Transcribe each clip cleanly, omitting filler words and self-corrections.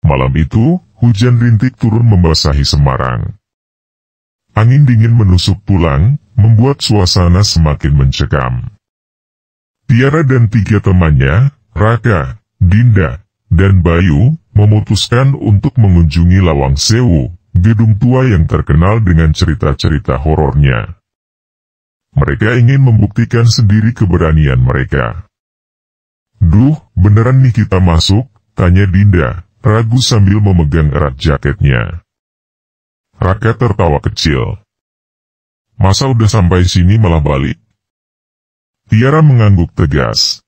Malam itu, hujan rintik turun membasahi Semarang. Angin dingin menusuk tulang, membuat suasana semakin mencekam. Tiara dan 3 temannya, Raka, Dinda, dan Bayu, memutuskan untuk mengunjungi Lawang Sewu, gedung tua yang terkenal dengan cerita-cerita horornya. Mereka ingin membuktikan sendiri keberanian mereka. "Duh, beneran nih kita masuk?" tanya Dinda, ragu sambil memegang erat jaketnya. Raka tertawa kecil. "Masa udah sampai sini malah balik?" Tiara mengangguk tegas.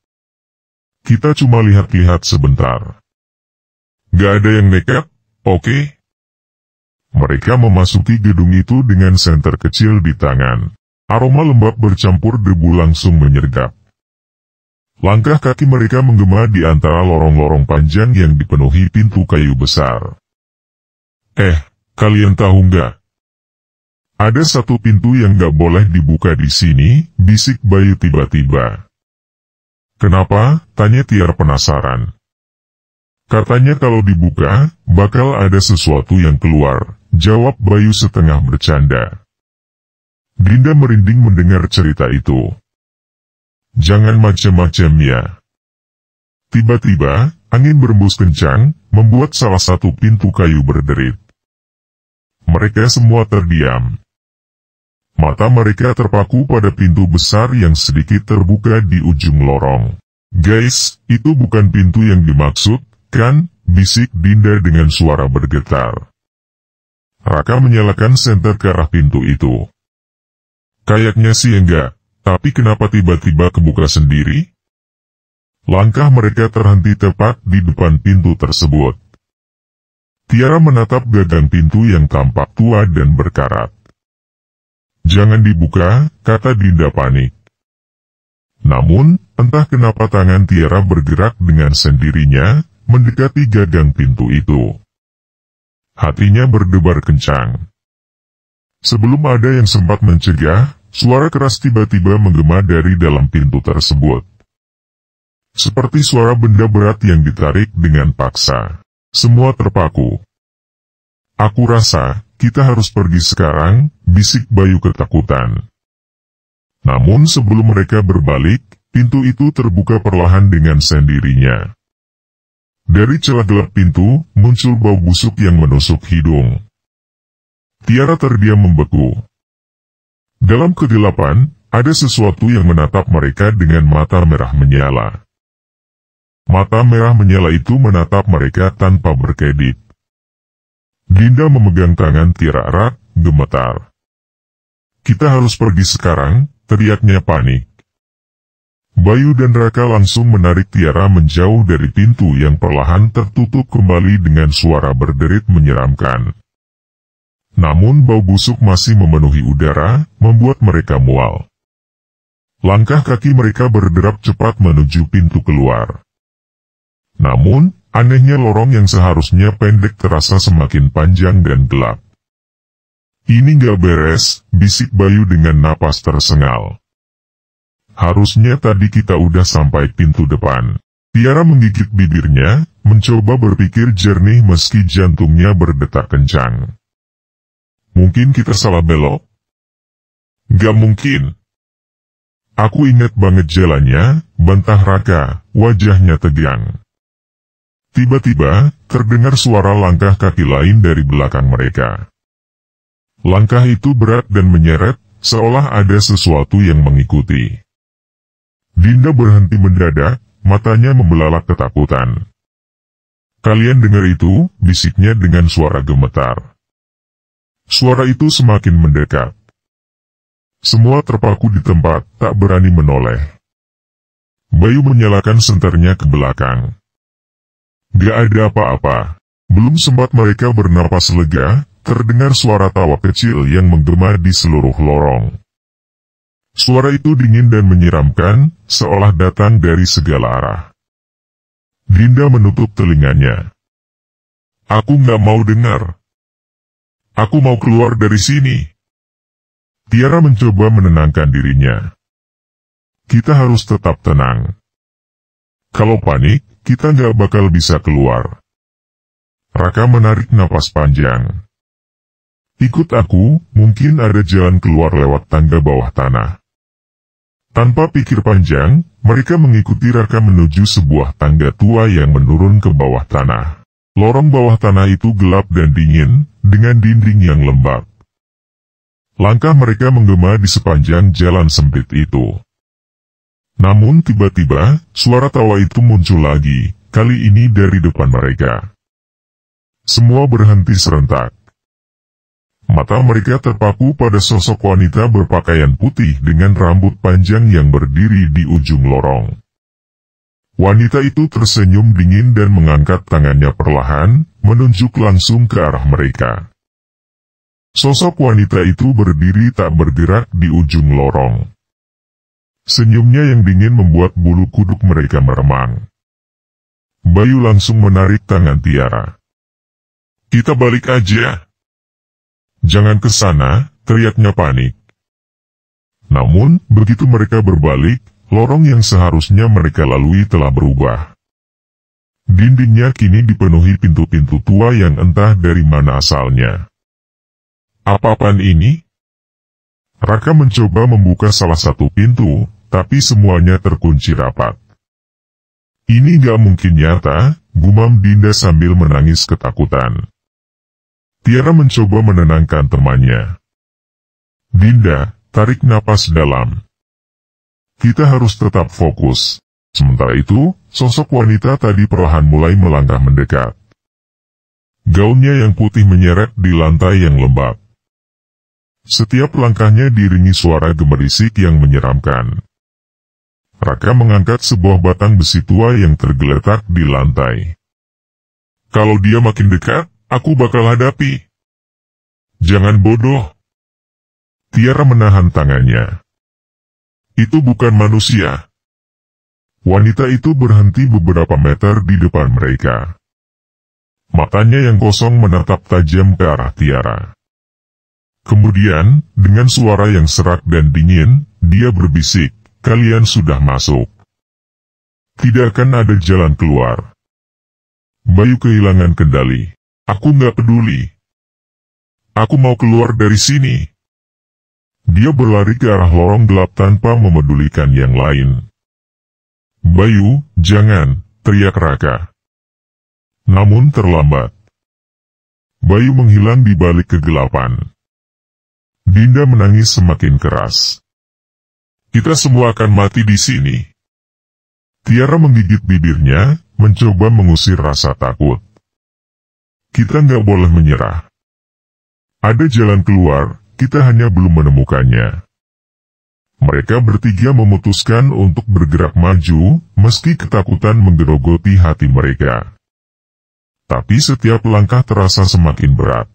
"Kita cuma lihat-lihat sebentar. Gak ada yang nekat, oke?" Mereka memasuki gedung itu dengan senter kecil di tangan. Aroma lembab bercampur debu langsung menyergap. Langkah kaki mereka menggema di antara lorong-lorong panjang yang dipenuhi pintu kayu besar. Kalian tahu nggak? Ada satu pintu yang nggak boleh dibuka di sini," bisik Bayu tiba-tiba. "Kenapa?" tanya Tiara penasaran. "Katanya kalau dibuka, bakal ada sesuatu yang keluar," jawab Bayu setengah bercanda. Dinda merinding mendengar cerita itu. "Jangan macam-macam ya." Tiba-tiba, angin berembus kencang, membuat salah satu pintu kayu berderit. Mereka semua terdiam. Mata mereka terpaku pada pintu besar yang sedikit terbuka di ujung lorong. "Guys, itu bukan pintu yang dimaksud, kan?" bisik Dinda dengan suara bergetar. Raka menyalakan senter ke arah pintu itu. "Kayaknya sih enggak, tapi kenapa tiba-tiba kebuka sendiri?" Langkah mereka terhenti tepat di depan pintu tersebut. Tiara menatap gagang pintu yang tampak tua dan berkarat. "Jangan dibuka," kata Dinda panik. Namun, entah kenapa tangan Tiara bergerak dengan sendirinya, mendekati gagang pintu itu. Hatinya berdebar kencang. Sebelum ada yang sempat mencegah, suara keras tiba-tiba menggema dari dalam pintu tersebut. Seperti suara benda berat yang ditarik dengan paksa. Semua terpaku. "Aku rasa, kita harus pergi sekarang," bisik Bayu ketakutan. Namun sebelum mereka berbalik, pintu itu terbuka perlahan dengan sendirinya. Dari celah gelap pintu, muncul bau busuk yang menusuk hidung. Tiara terdiam membeku. Dalam kegelapan, ada sesuatu yang menatap mereka dengan mata merah menyala. Mata merah menyala itu menatap mereka tanpa berkedip. Dinda memegang tangan Tiara erat, gemetar. "Kita harus pergi sekarang," teriaknya panik. Bayu dan Raka langsung menarik Tiara menjauh dari pintu yang perlahan tertutup kembali dengan suara berderit menyeramkan. Namun bau busuk masih memenuhi udara, membuat mereka mual. Langkah kaki mereka berderap cepat menuju pintu keluar. Namun, anehnya lorong yang seharusnya pendek terasa semakin panjang dan gelap. "Ini gak beres," bisik Bayu dengan napas tersengal. "Harusnya tadi kita udah sampai pintu depan." Tiara menggigit bibirnya, mencoba berpikir jernih meski jantungnya berdetak kencang. "Mungkin kita salah belok?" "Gak mungkin. Aku ingat banget jalannya," bantah Raka, wajahnya tegang. Tiba-tiba, terdengar suara langkah kaki lain dari belakang mereka. Langkah itu berat dan menyeret, seolah ada sesuatu yang mengikuti. Dinda berhenti mendadak, matanya membelalak ketakutan. "Kalian dengar itu?" bisiknya dengan suara gemetar. Suara itu semakin mendekat. Semua terpaku di tempat, tak berani menoleh. Bayu menyalakan senternya ke belakang. Gak ada apa-apa. Belum sempat mereka bernapas lega, terdengar suara tawa kecil yang menggema di seluruh lorong. Suara itu dingin dan menyeramkan, seolah datang dari segala arah. Dinda menutup telinganya. "Aku gak mau dengar. Aku mau keluar dari sini." Tiara mencoba menenangkan dirinya. "Kita harus tetap tenang. Kalau panik, kita nggak bakal bisa keluar." Raka menarik napas panjang. Ikut aku, mungkin ada jalan keluar lewat tangga bawah tanah. Tanpa pikir panjang, mereka mengikuti Raka menuju sebuah tangga tua yang menurun ke bawah tanah. Lorong bawah tanah itu gelap dan dingin, dengan dinding yang lembab. Langkah mereka menggema di sepanjang jalan sempit itu. Namun tiba-tiba, suara tawa itu muncul lagi, kali ini dari depan mereka. Semua berhenti serentak. Mata mereka terpaku pada sosok wanita berpakaian putih dengan rambut panjang yang berdiri di ujung lorong. Wanita itu tersenyum dingin dan mengangkat tangannya perlahan, menunjuk langsung ke arah mereka. Sosok wanita itu berdiri tak bergerak di ujung lorong. Senyumnya yang dingin membuat bulu kuduk mereka meremang. Bayu langsung menarik tangan Tiara. "Kita balik aja." "Jangan ke sana," teriaknya panik. Namun, begitu mereka berbalik, lorong yang seharusnya mereka lalui telah berubah. Dindingnya kini dipenuhi pintu-pintu tua yang entah dari mana asalnya. "Apa-apaan ini?" Raka mencoba membuka salah satu pintu, tapi semuanya terkunci rapat. "Ini gak mungkin nyata," gumam Dinda sambil menangis ketakutan. Tiara mencoba menenangkan temannya. "Dinda, tarik napas dalam. Kita harus tetap fokus." Sementara itu, sosok wanita tadi perlahan mulai melangkah mendekat. Gaunnya yang putih menyeret di lantai yang lembab. Setiap langkahnya diiringi suara gemerisik yang menyeramkan. Raka mengangkat sebuah batang besi tua yang tergeletak di lantai. "Kalau dia makin dekat, aku bakal hadapi." "Jangan bodoh." Tiara menahan tangannya. "Itu bukan manusia." Wanita itu berhenti beberapa meter di depan mereka. Matanya yang kosong menatap tajam ke arah Tiara. Kemudian, dengan suara yang serak dan dingin, dia berbisik, "Kalian sudah masuk. Tidak akan ada jalan keluar." Bayu kehilangan kendali. "Aku nggak peduli. Aku mau keluar dari sini." Dia berlari ke arah lorong gelap tanpa memedulikan yang lain. "Bayu, jangan!" teriak Raka. Namun terlambat. Bayu menghilang di balik kegelapan. Dinda menangis semakin keras. "Kita semua akan mati di sini." Tiara menggigit bibirnya, mencoba mengusir rasa takut. "Kita nggak boleh menyerah. Ada jalan keluar, kita hanya belum menemukannya." Mereka bertiga memutuskan untuk bergerak maju, meski ketakutan menggerogoti hati mereka. Tapi setiap langkah terasa semakin berat.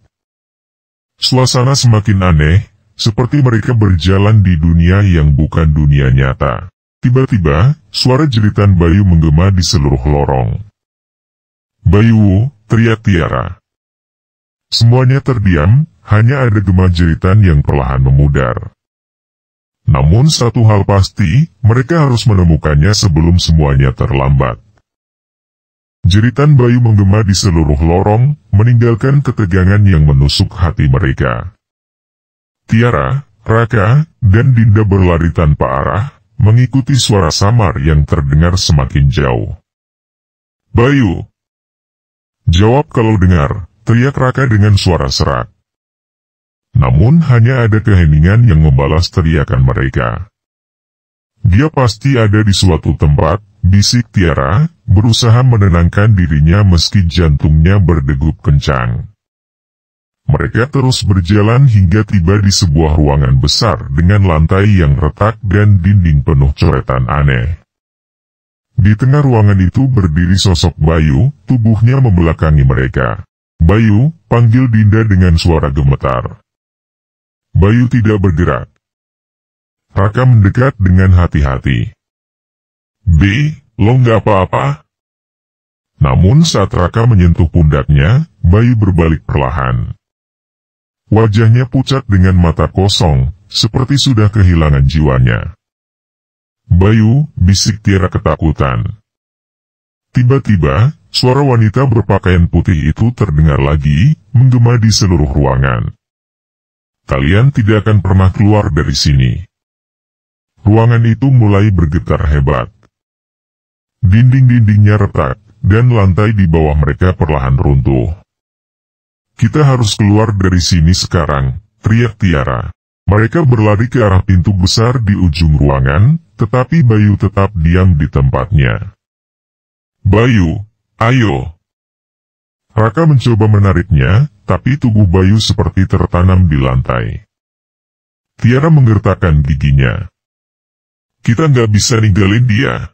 Suasana semakin aneh, seperti mereka berjalan di dunia yang bukan dunia nyata. Tiba-tiba, suara jeritan Bayu menggema di seluruh lorong. "Bayu!" teriak Tiara. Semuanya terdiam, hanya ada gema jeritan yang perlahan memudar. Namun satu hal pasti, mereka harus menemukannya sebelum semuanya terlambat. Jeritan Bayu menggema di seluruh lorong, meninggalkan ketegangan yang menusuk hati mereka. Tiara, Raka, dan Dinda berlari tanpa arah, mengikuti suara samar yang terdengar semakin jauh. "Bayu!" "Jawab kalau dengar," teriak Raka dengan suara serak. Namun hanya ada keheningan yang membalas teriakan mereka. "Dia pasti ada di suatu tempat," bisik Tiara, berusaha menenangkan dirinya meski jantungnya berdegup kencang. Mereka terus berjalan hingga tiba di sebuah ruangan besar dengan lantai yang retak dan dinding penuh coretan aneh. Di tengah ruangan itu berdiri sosok Bayu, tubuhnya membelakangi mereka. "Bayu!" panggil Dinda dengan suara gemetar. Bayu tidak bergerak. Raka mendekat dengan hati-hati. Lo nggak apa-apa?" Namun saat Raka menyentuh pundaknya, Bayu berbalik perlahan. Wajahnya pucat dengan mata kosong, seperti sudah kehilangan jiwanya. "Bayu," bisik Tiara ketakutan. Tiba-tiba, Suara wanita berpakaian putih itu terdengar lagi, menggema di seluruh ruangan. Kalian tidak akan pernah keluar dari sini. Ruangan itu mulai bergetar hebat. Dinding-dindingnya retak, dan lantai di bawah mereka perlahan runtuh. Kita harus keluar dari sini sekarang, teriak Tiara. Mereka berlari ke arah pintu besar di ujung ruangan, tetapi Bayu tetap diam di tempatnya. Bayu, ayo. Raka mencoba menariknya, tapi tubuh Bayu seperti tertanam di lantai. Tiara menggertakkan giginya. Kita nggak bisa ninggalin dia.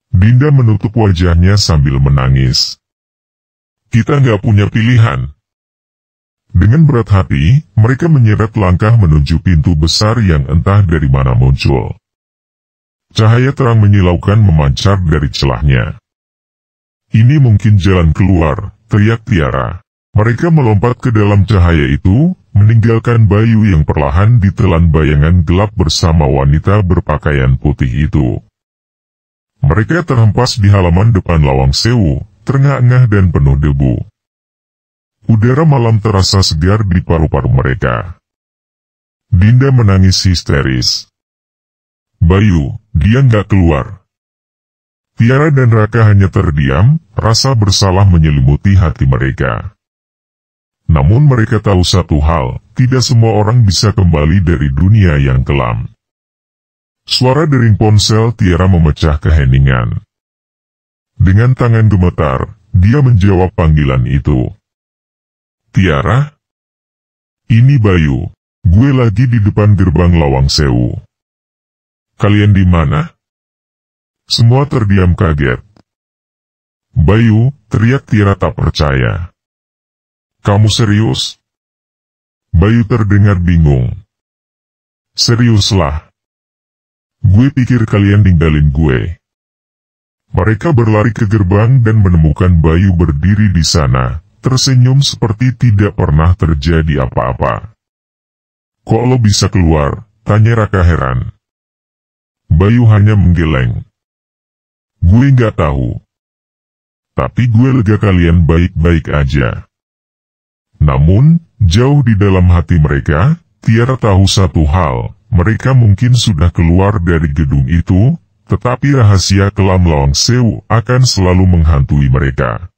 Dinda menutup wajahnya sambil menangis. Kita nggak punya pilihan. Dengan berat hati, mereka menyeret langkah menuju pintu besar yang entah dari mana muncul. Cahaya terang menyilaukan memancar dari celahnya. Ini mungkin jalan keluar, teriak Tiara. Mereka melompat ke dalam cahaya itu, meninggalkan Bayu yang perlahan ditelan bayangan gelap bersama wanita berpakaian putih itu. Mereka terhempas di halaman depan Lawang Sewu, terengah-engah dan penuh debu. Udara malam terasa segar di paru-paru mereka. Dinda menangis histeris. Bayu, dia nggak keluar. Tiara dan Raka hanya terdiam, rasa bersalah menyelimuti hati mereka. Namun mereka tahu satu hal, tidak semua orang bisa kembali dari dunia yang kelam. Suara dering ponsel Tiara memecah keheningan. Dengan tangan gemetar, dia menjawab panggilan itu. Tiara? Ini Bayu, gue lagi di depan gerbang Lawang Sewu. Kalian di mana? Semua terdiam kaget. Bayu, teriak Tiara tak percaya. Kamu serius? Bayu terdengar bingung. Seriuslah. Gue pikir kalian tinggalin gue. Mereka berlari ke gerbang dan menemukan Bayu berdiri di sana, tersenyum seperti tidak pernah terjadi apa-apa. Kok lo bisa keluar? Tanya Raka heran. Bayu hanya menggeleng. Gue nggak tahu. Tapi gue lega kalian baik-baik aja. Namun, jauh di dalam hati mereka, Tiara tahu satu hal, mereka mungkin sudah keluar dari gedung itu, tetapi rahasia kelam Lawang Sewu akan selalu menghantui mereka.